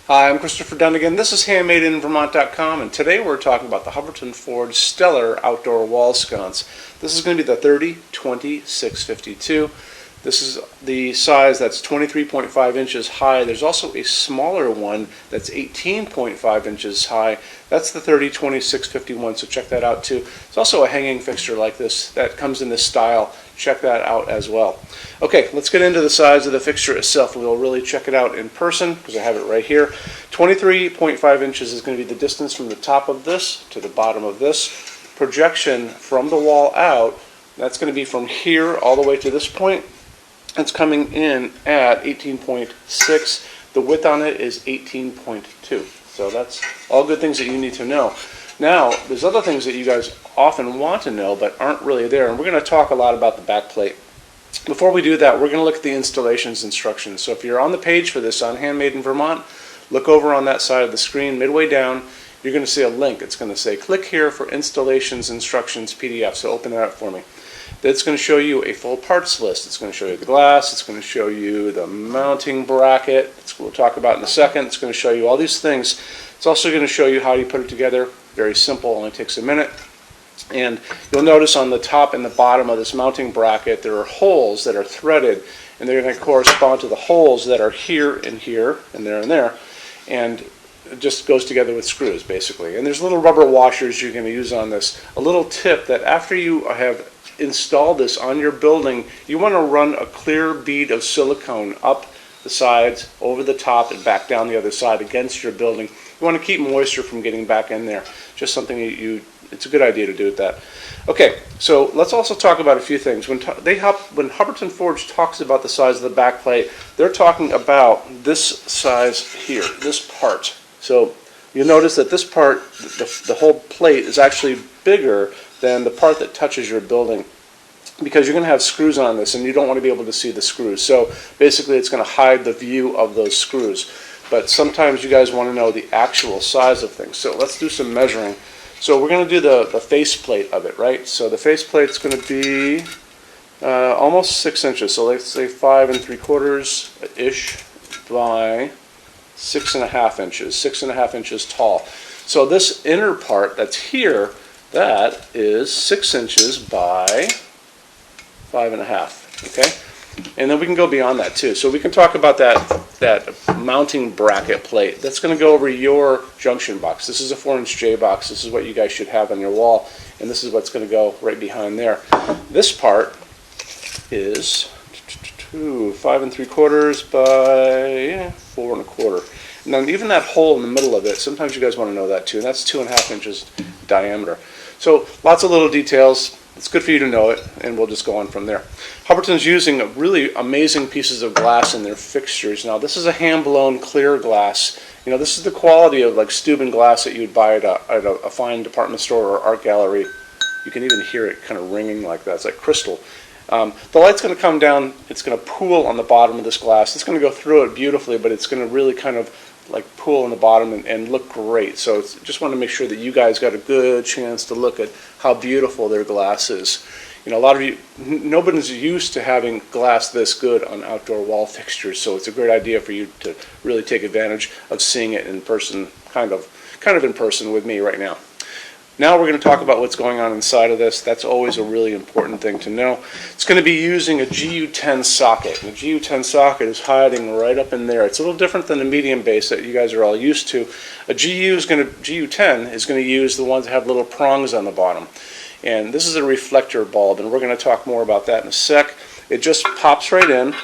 Hi, I'm Christopher Dunnigan. This is HandmadeInVermont.com, and today we're talking about the Hubbardton Forge Steller outdoor wall sconce. This is going to be the 30-20-652. This is the size that's 23.5 inches high. There's also a smaller one that's 18.5 inches high. That's the 30-20-651, so check that out too. There's also a hanging fixture like this that comes in this style. Check that out as well. Okay, let's get into the size of the fixture itself. We'll really check it out in person because I have it right here. 23.5 inches is going to be the distance from the top of this to the bottom of this. Projection from the wall out, that's going to be from here all the way to this point. It's coming in at 18.6. The width on it is 18.2. So that's all good things that you need to know. Now, there's other things that you guys often want to know but aren't really there, and we're going to talk a lot about the back plate. Before we do that, we're going to look at the installations instructions. So if you're on the page for this on Handmade in Vermont, look over on that side of the screen, midway down, you're going to see a link. It's going to say, click here for installations instructions PDF. So open that up for me. That's going to show you a full parts list. It's going to show you the glass. It's going to show you the mounting bracket. We'll talk about in a second. It's going to show you all these things. It's also going to show you how you put it together. Very simple, only takes a minute. And you'll notice on the top and the bottom of this mounting bracket there are holes that are threaded, and they're going to correspond to the holes that are here and here and there and there, and it just goes together with screws basically. And there's little rubber washers you're going to use on this. A little tip that after you have installed this on your building, you want to run a clear bead of silicone up the sides, over the top, and back down the other side against your building. You want to keep moisture from getting back in there. Just something it's a good idea to do that. Okay, so let's also talk about a few things. When Hubbardton Forge talks about the size of the back plate, they're talking about this size here, this part. So you'll notice that this part, the whole plate, is actually bigger than the part that touches your building, because you're going to have screws on this and you don't want to be able to see the screws. So basically it's going to hide the view of those screws. But sometimes you guys want to know the actual size of things. So let's do some measuring. So we're going to do the face plate of it, right? So the face plate's going to be almost 6 inches. So let's say 5 3/4-ish by 6.5 inches, 6.5 inches tall. So this inner part that's here, that is 6 inches by 5.5, okay? And then we can go beyond that too. So we can talk about that mounting bracket plate. That's going to go over your junction box. This is a 4-inch J box. This is what you guys should have on your wall, and this is what's going to go right behind there. This part is 5 3/4 by 4 1/4. And then even that hole in the middle of it, sometimes you guys want to know that too, and that's 2.5 inches diameter. So lots of little details. It's good for you to know it, and we'll just go on from there. Hubbardton's using really amazing pieces of glass in their fixtures. Now, this is a hand-blown clear glass. You know, this is the quality of like Steuben glass that you'd buy at a fine department store or art gallery. You can even hear it kind of ringing like that. It's like crystal. The light's going to come down. It's going to pool on the bottom of this glass. It's going to go through it beautifully, but it's going to really kind of like pool in the bottom and look great. So just want to make sure that you guys got a good chance to look at how beautiful their glass is. You know, a lot of you, nobody's used to having glass this good on outdoor wall fixtures, so it's a great idea for you to really take advantage of seeing it in person, kind of in person with me right now. Now we're going to talk about what's going on inside of this. That's always a really important thing to know. It's going to be using a GU10 socket. And the GU10 socket is hiding right up in there. It's a little different than the medium base that you guys are all used to. A GU10 is going to use the ones that have little prongs on the bottom. And this is a reflector bulb, and we're going to talk more about that in a sec. It just pops right in.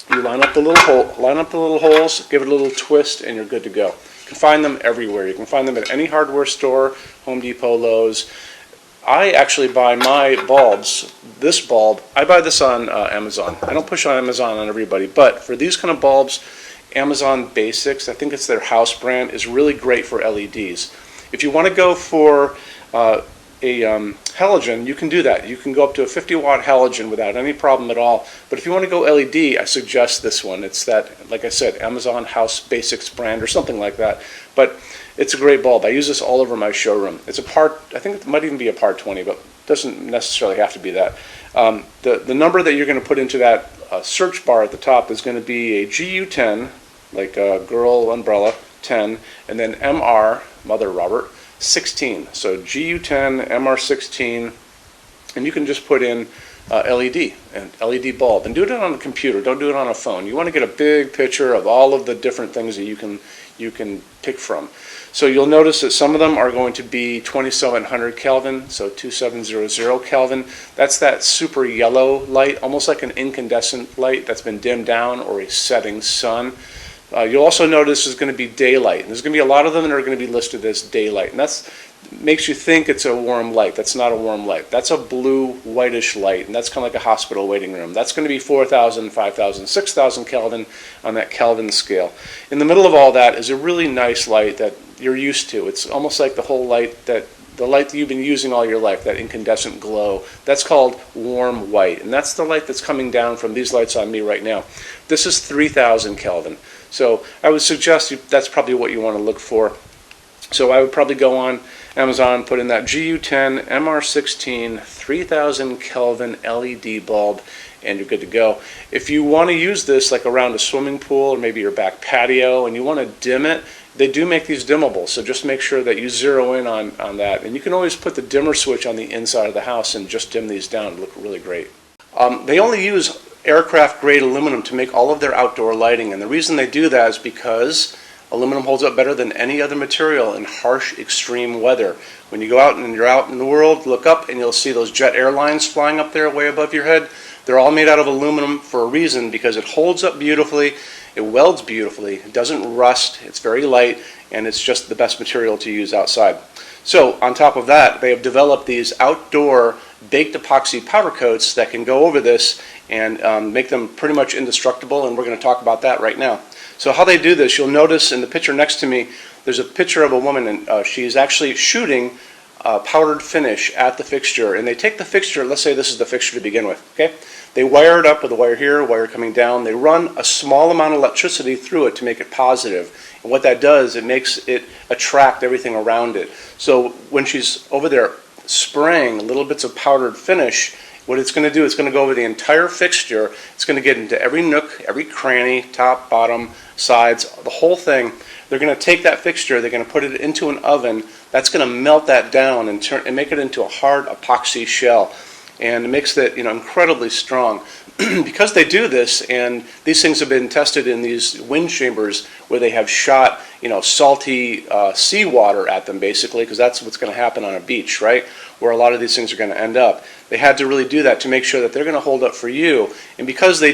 You line up the little holes, give it a little twist, and you're good to go. You can find them everywhere. You can find them at any hardware store, Home Depot, Lowe's. I actually buy my bulbs, this bulb, I buy this on Amazon. I don't push on Amazon on everybody, but for these kind of bulbs, Amazon Basics, I think it's their house brand, is really great for LEDs. If you want to go for a halogen, you can do that. You can go up to a 50-watt halogen without any problem at all. But if you want to go LED, I suggest this one. It's that, like I said, Amazon House Basics brand or something like that. But it's a great bulb. I use this all over my showroom. It's a part, I think it might even be a part 20, but it doesn't necessarily have to be that. The number that you're going to put into that search bar at the top is going to be a GU10 like girl umbrella, 10, and then MR, Mother Robert, 16. So GU10, MR16, and you can just put in LED and LED bulb, and do it on a computer. Don't do it on a phone. You want to get a big picture of all of the different things that you can pick from. So you'll notice that some of them are going to be 2700 Kelvin, so 2700 Kelvin. That's that super yellow light, almost like an incandescent light that's been dimmed down, or a setting sun. You'll also notice there's going to be daylight, and there's going to be a lot of them that are going to be listed as daylight, and that's makes you think it's a warm light. That's not a warm light. That's a blue whitish light, and that's kind of like a hospital waiting room. That's going to be 4,000, 5,000, 6,000 Kelvin on that Kelvin scale. In the middle of all that is a really nice light that you're used to. It's almost like the whole light that you've been using all your life, that incandescent glow. That's called warm white, and that's the light that's coming down from these lights on me right now. This is 3,000 Kelvin. So I would suggest that's probably what you want to look for. So I would probably go on Amazon, put in that GU10 MR16 3000 Kelvin LED bulb, and you're good to go. If you want to use this like around a swimming pool or maybe your back patio and you want to dim it, they do make these dimmable, so just make sure that you zero in on that. And you can always put the dimmer switch on the inside of the house and just dim these down. It'll look really great. They only use aircraft grade aluminum to make all of their outdoor lighting, and the reason they do that is because aluminum holds up better than any other material in harsh, extreme weather. When you go out and you're out in the world, look up and you'll see those jet airlines flying up there way above your head. They're all made out of aluminum for a reason, because it holds up beautifully, it welds beautifully, it doesn't rust, it's very light, and it's just the best material to use outside. So on top of that, they have developed these outdoor baked epoxy powder coats that can go over this and make them pretty much indestructible, and we're going to talk about that right now. So how they do this, you'll notice in the picture next to me, there's a picture of a woman, and she's actually shooting powdered finish at the fixture. And they take the fixture, let's say this is the fixture to begin with, okay? They wire it up with a wire here, a wire coming down. They run a small amount of electricity through it to make it positive. And what that does, it makes it attract everything around it. So when she's over there spraying little bits of powdered finish, what it's going to do, it's going to go over the entire fixture. It's going to get into every nook, every cranny, top, bottom, sides, the whole thing. They're going to take that fixture, they're going to put it into an oven. That's going to melt that down and make it into a hard epoxy shell. And it makes it, incredibly strong. Because they do this, and these things have been tested in these wind chambers where they have shot, salty seawater at them, basically, because that's what's going to happen on a beach, right? Where a lot of these things are going to end up. They had to really do that to make sure that they're going to hold up for you. And because they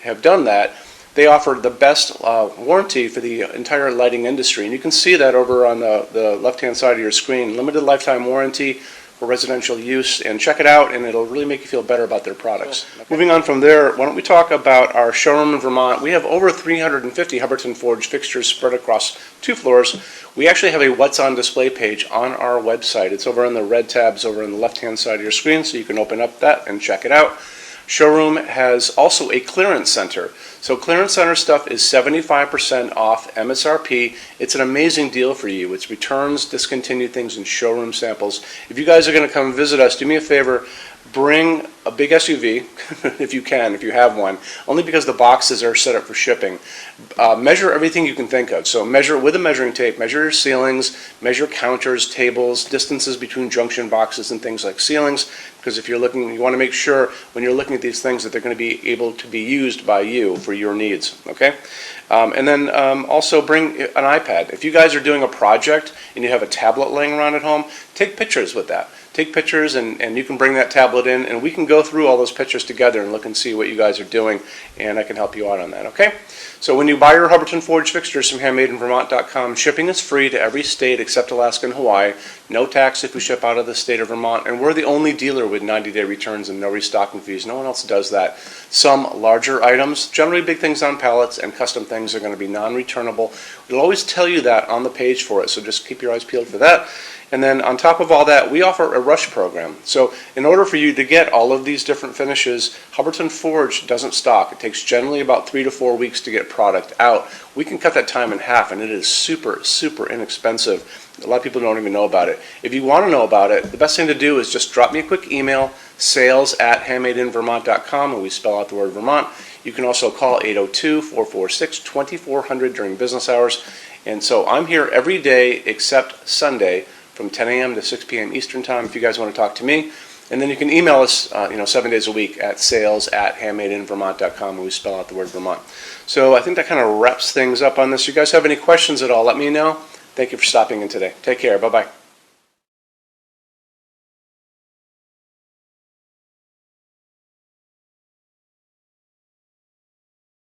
have done that, they offer the best warranty for the entire lighting industry. And you can see that over on the left-hand side of your screen. Limited lifetime warranty for residential use, and check it out, and it'll really make you feel better about their products. Cool. Okay. Moving on from there, why don't we talk about our showroom in Vermont. We have over 350 Hubbardton Forge fixtures spread across 2 floors. We actually have a What's on Display page on our website. It's over in the red tabs over on the left-hand side of your screen, so you can open up that and check it out. Showroom has also a clearance center. So clearance center stuff is 75% off MSRP. It's an amazing deal for you. It's returns, discontinued things, and showroom samples. If you guys are going to come visit us, do me a favor, bring a big SUV, if you can, if you have one, only because the boxes are set up for shipping. Measure everything you can think of. So measure with a measuring tape, measure your ceilings, measure counters, tables, distances between junction boxes and things like ceilings, because if you're looking, you want to make sure when you're looking at these things that they're going to be able to be used by you for your needs, okay? And then also bring an iPad. If you guys are doing a project and you have a tablet laying around at home, take pictures with that. Take pictures, and you can bring that tablet in, and we can go through all those pictures together and look and see what you guys are doing, and I can help you out on that, okay? So when you buy your Hubbardton Forge fixtures from HandmadeInVermont.com, shipping is free to every state except Alaska and Hawaii. No tax if we ship out of the state of Vermont, and we're the only dealer with 90-day returns and no restocking fees. No one else does that. Some larger items, generally big things on pallets, and custom things are going to be non-returnable. We'll always tell you that on the page for it, so just keep your eyes peeled for that. And then on top of all that, we offer a rush program. So in order for you to get all of these different finishes, Hubbardton Forge doesn't stock. It takes generally about 3 to 4 weeks to get product out. We can cut that time in half, and it is super, super inexpensive. A lot of people don't even know about it. If you want to know about it, the best thing to do is just drop me a quick email, sales@HandmadeInVermont.com, and we spell out the word Vermont. You can also call 802-446-2400 during business hours. And so I'm here every day except Sunday from 10 a.m. to 6 p.m. Eastern Time if you guys want to talk to me. And then you can email us 7 days a week at sales@HandmadeInVermont.com, and we spell out the word Vermont. So I think that kind of wraps things up on this. You guys have any questions at all, let me know. Thank you for stopping in today. Take care. Bye-bye.